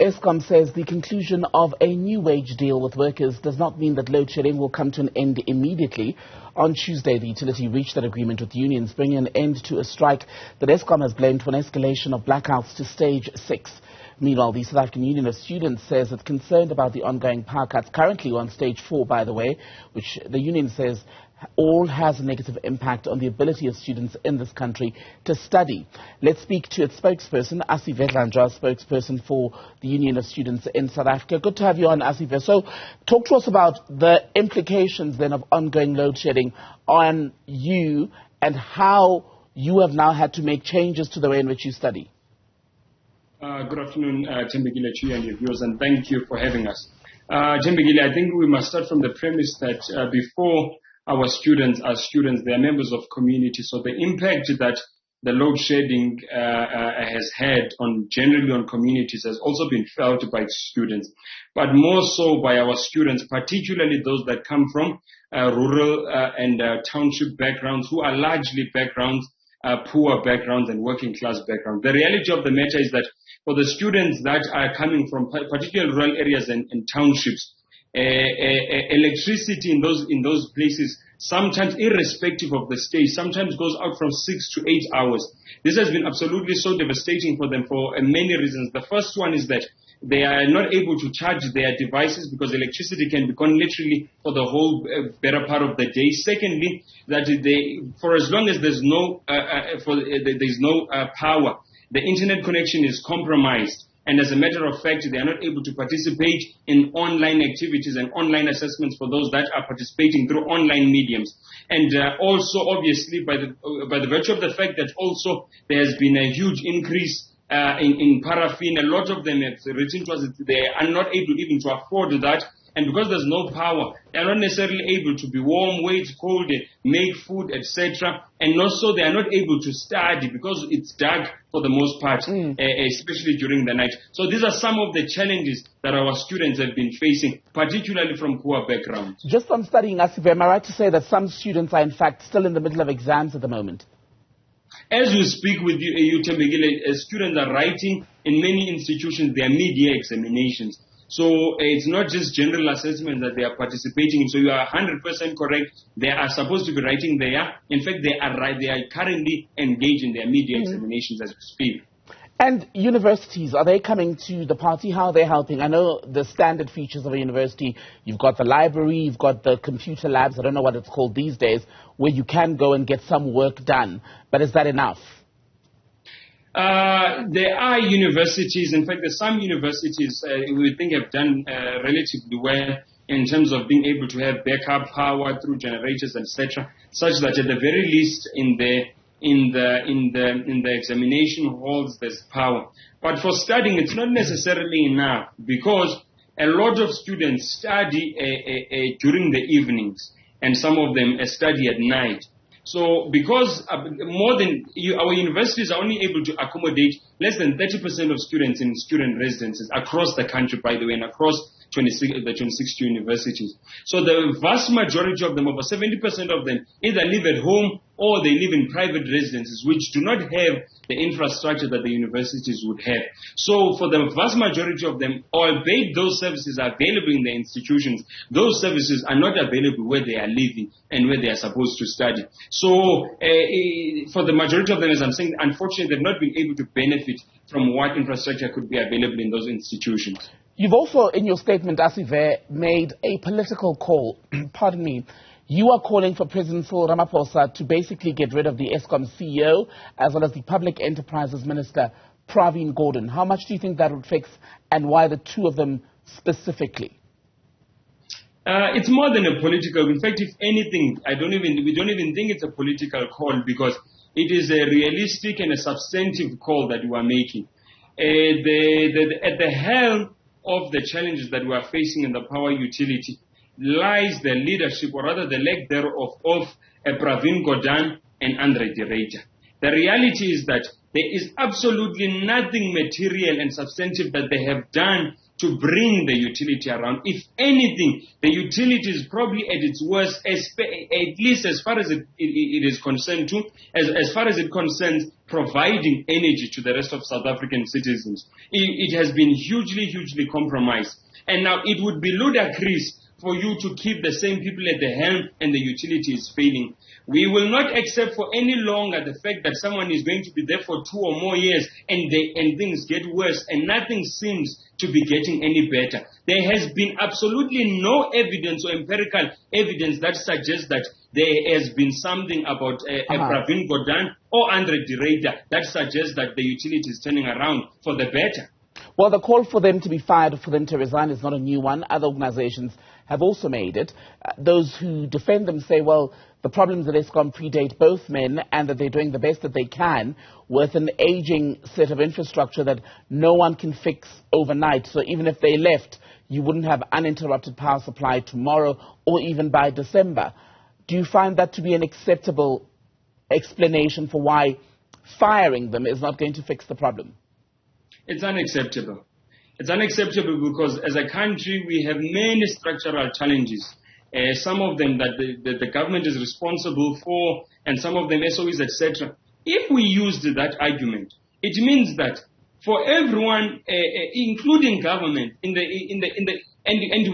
Eskom says the conclusion of a new wage deal with workers does not mean that load shedding will come to an end immediately. On Tuesday, the utility reached that agreement with unions, bringing an end to a strike that Eskom has blamed for an escalation of blackouts to stage 6. Meanwhile, the South African Union of Students says it's concerned about the ongoing power cuts, currently on stage 4, by the way, which the union says all has a negative impact on the ability of students in this country to study. Let's speak to its spokesperson, Asive Dlanjwa, spokesperson for the Union of Students in South Africa. Good to have you on, Asive. So talk to us about the implications then of ongoing load shedding on you and how you have now had to make changes to the way in which you study. Good afternoon, Thembekile to you and your viewers, and thank you for having us. Thembekile, I think we must start from the premise that before our students are students, they are members of community. So the impact that the load shedding has had generally on communities has also been felt by students, but more so by our students, particularly those that come from rural and township backgrounds, who are largely poor backgrounds and working class backgrounds. The reality of the matter is that for the students that are coming from particularly rural areas and townships, electricity in those places, sometimes irrespective of the stage, sometimes goes out from 6 to 8 hours. This has been absolutely so devastating for them for many reasons. The first one is that they are not able to charge their devices because electricity can be gone literally for the whole better part of the day. Secondly, that for as long as there's no power, the internet connection is compromised. And as a matter of fact, they are not able to participate in online activities and online assessments for those that are participating through online mediums. And also, obviously, by the virtue of the fact that also there has been a huge increase in paraffin, a lot of them have written to us that they are not able even to afford that. And because there's no power, they are not necessarily able to be warm, wait, cold, make food, etc. And also they are not able to study because it's dark for the most part, especially during the night. So these are some of the challenges that our students have been facing, particularly from poor backgrounds. Just on studying, Asive, am I right to say that some students are in fact still in the middle of exams at the moment? As we speak with you Thembekile, students are writing in many institutions their mid-year examinations. So it's not just general assessment that they are participating in. So you are 100% correct. They are supposed to be writing there. In fact, they are currently engaged in their mid-year examinations as we speak. And universities, are they coming to the party? How are they helping? I know the standard features of a university. You've got the library, you've got the computer labs, I don't know what it's called these days, where you can go and get some work done. But is that enough? There are universities, in fact, there's some universities we think have done relatively well in terms of being able to have backup power through generators, etc., such that at the very least in the examination halls there's power. But for studying, it's not necessarily enough because a lot of students study during the evenings, and some of them study at night. So because our universities are only able to accommodate less than 30% of students in student residences across the country, by the way, and across the 26 universities. So the vast majority of them, over 70% of them, either live at home or they live in private residences, which do not have the infrastructure that the universities would have. So for the vast majority of them, albeit those services are available in the institutions, those services are not available where they are living and where they are supposed to study. So for the majority of them, as I'm saying, unfortunately, they've not been able to benefit from what infrastructure could be available in those institutions. You've also, in your statement, Asive, made a political call. Pardon me. You are calling for President Cyril Ramaphosa to basically get rid of the Eskom CEO as well as the Public Enterprises Minister, Pravin Gordhan. How much do you think that would fix, and why the two of them specifically? It's more than a political. In fact, if anything, we don't even think it's a political call because it is a realistic and a substantive call that we are making. At the helm of the challenges that we are facing in the power utility lies the leadership, or rather the lack thereof, of Pravin Gordhan and Andre de Ruyter. The reality is that there is absolutely nothing material and substantive that they have done to bring the utility around. If anything, the utility is probably at its worst, at least as far as it is concerned as far as it concerns providing energy to the rest of South African citizens. It has been hugely compromised. And now it would be ludicrous for you to keep the same people at the helm and the utility is failing. We will not accept for any longer the fact that someone is going to be there for 2 or more years and things get worse and nothing seems to be getting any better. There has been absolutely no evidence or empirical evidence that suggests that there has been something about Pravin Gordhan or Andre de Ruyter that suggests that the utility is turning around for the better. Well, the call for them to be fired, for them to resign, is not a new one. Other organizations have also made it. Those who defend them say, well, the problems at Eskom predate both men and that they're doing the best that they can with an aging set of infrastructure that no one can fix overnight. So even if they left, you wouldn't have uninterrupted power supply tomorrow or even by December. Do you find that to be an acceptable explanation for why firing them is not going to fix the problem? It's unacceptable. It's unacceptable because as a country we have many structural challenges. Some of them that the government is responsible for, and some of them SOEs, etc. If we used that argument, it means that for everyone, including government, and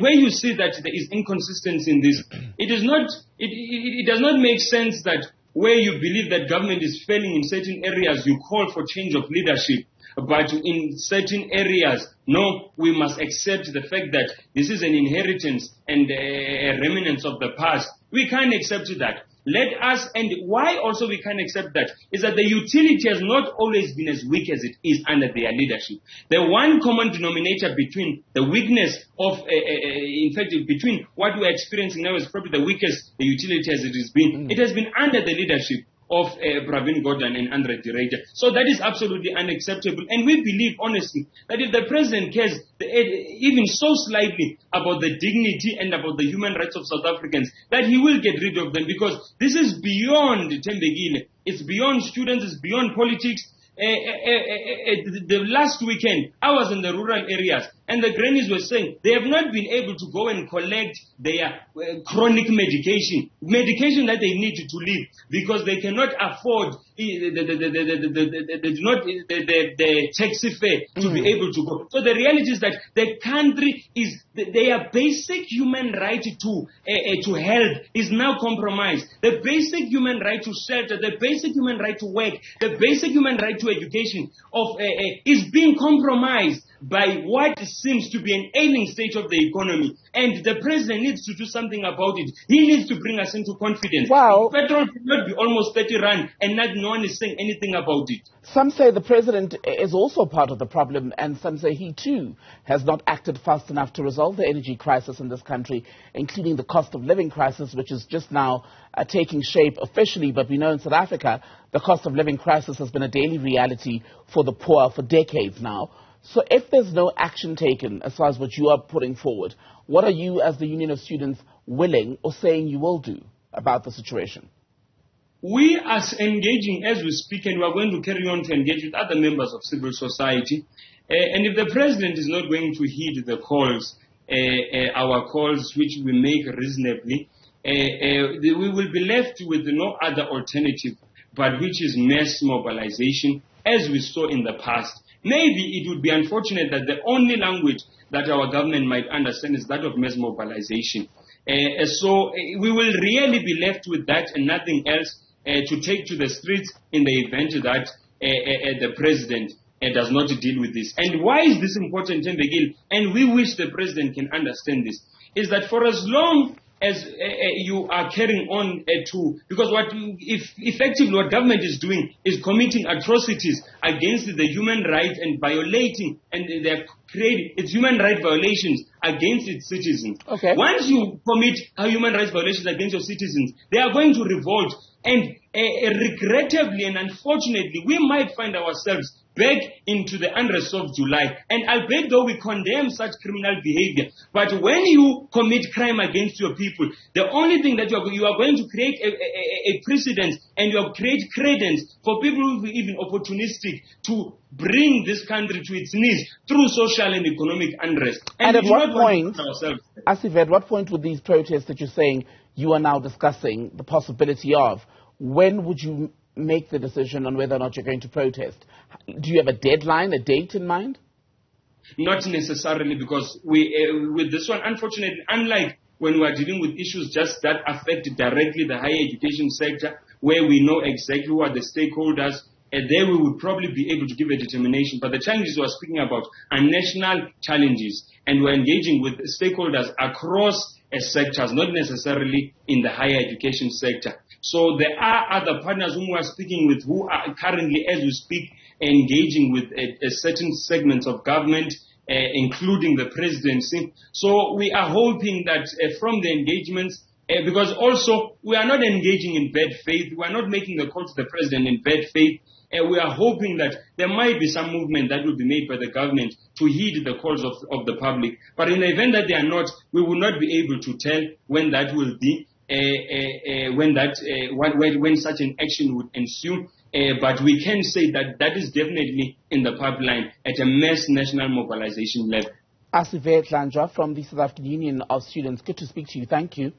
where you see that there is inconsistency in this, it does not make sense that where you believe that government is failing in certain areas, you call for change of leadership. But in certain areas, no, we must accept the fact that this is an inheritance and a remnants of the past. We can't accept that. Let us, and why also we can't accept that, is that the utility has not always been as weak as it is under their leadership. The one common denominator between the weakness of, in fact, between what we're experiencing now is probably the weakest the utility as it has been. It has been under the leadership of Pravin Gordhan and Andre de Ruyter. So that is absolutely unacceptable. And we believe, honestly, that if the president cares even so slightly about the dignity and about the human rights of South Africans, that he will get rid of them, because this is beyond Tembegile. It's beyond students, it's beyond politics. The last weekend, I was in the rural areas, and the grannies were saying they have not been able to go and collect their chronic medication that they need to live, because they cannot afford the taxi fare to be able to go. So the reality is that the country is, their basic human right to health is now compromised. The basic human right to shelter, the basic human right to work, the basic human right to education is being compromised by what seems to be an ailing state of the economy. And the president needs to do something about it. He needs to bring us into confidence. Wow. Petrol cannot be almost 30 rand and no one is saying anything about it. Some say the president is also part of the problem, and some say he too has not acted fast enough to resolve the energy crisis in this country, including the cost of living crisis, which is just now taking shape officially. But we know in South Africa, the cost of living crisis has been a daily reality for the poor for decades now. So if there's no action taken as far as what you are putting forward, what are you as the Union of Students willing or saying you will do about the situation? We are engaging as we speak, and we are going to carry on to engage with other members of civil society. And if the president is not going to heed the calls, our calls which we make reasonably, we will be left with no other alternative but which is mass mobilization, as we saw in the past. Maybe it would be unfortunate that the only language that our government might understand is that of mass mobilization. So we will really be left with that and nothing else to take to the streets in the event that the president does not deal with this. And why is this important, Tembegile? And we wish the president can understand this, is that for as long as you are carrying on because effectively what government is doing is committing atrocities against the human rights and violating, and they're creating its human rights violations against its citizens. Okay. Once you commit human rights violations against your citizens, they are going to revolt. And regrettably and unfortunately, we might find ourselves back into the unrest of July. And albeit though we condemn such criminal behavior, but when you commit crime against your people, the only thing that you are going to create a precedent, and you create credence for people who are even opportunistic to bring this country to its knees through social and economic unrest. And at what point, Asive, at what point would these protests that you're saying you are now discussing the possibility of, when would you make the decision on whether or not you're going to protest? Do you have a deadline, a date in mind? Not necessarily, because we with this one, unfortunately, unlike when we are dealing with issues just that affect directly the higher education sector, where we know exactly who are the stakeholders, and there we would probably be able to give a determination. But the challenges we are speaking about are national challenges, and we're engaging with stakeholders across sectors, not necessarily in the higher education sector. So there are other partners whom we are speaking with who are currently, as we speak, engaging with certain segments of government, including the presidency. So we are hoping that from the engagements, because also we are not engaging in bad faith, we are not making the call to the president in bad faith. We are hoping that there might be some movement that will be made by the government to heed the calls of the public. But in the event that they are not, we will not be able to tell when that will be, when such an action would ensue. But we can say that that is definitely in the pipeline at a mass national mobilization level. Asive Dlanjwa from the South African Union of Students, good to speak to you. Thank you.